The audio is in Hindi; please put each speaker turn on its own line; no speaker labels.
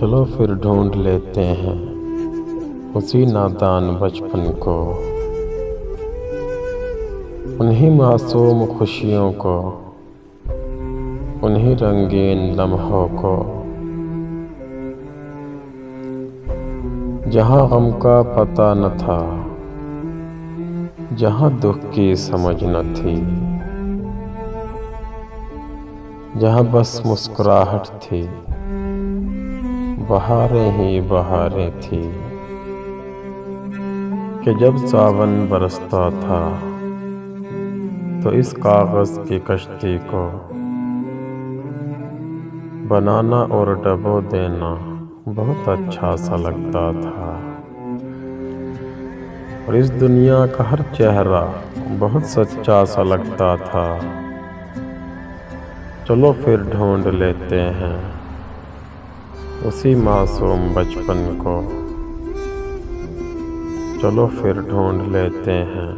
चलो फिर ढूंढ लेते हैं उसी नादान बचपन को, उन्हीं मासूम खुशियों को, उन्हीं रंगीन लम्हों को, जहाँ गम का पता न था, जहाँ दुख की समझ न थी, जहाँ बस मुस्कुराहट थी, बहारें ही बहारें थी, कि जब सावन बरसता था तो इस कागज़ की कश्ती को बनाना और डबो देना बहुत अच्छा सा लगता था, और इस दुनिया का हर चेहरा बहुत सच्चा सा लगता था। चलो फिर ढूंढ लेते हैं उसी मासूम बचपन को, चलो फिर ढूंढ लेते हैं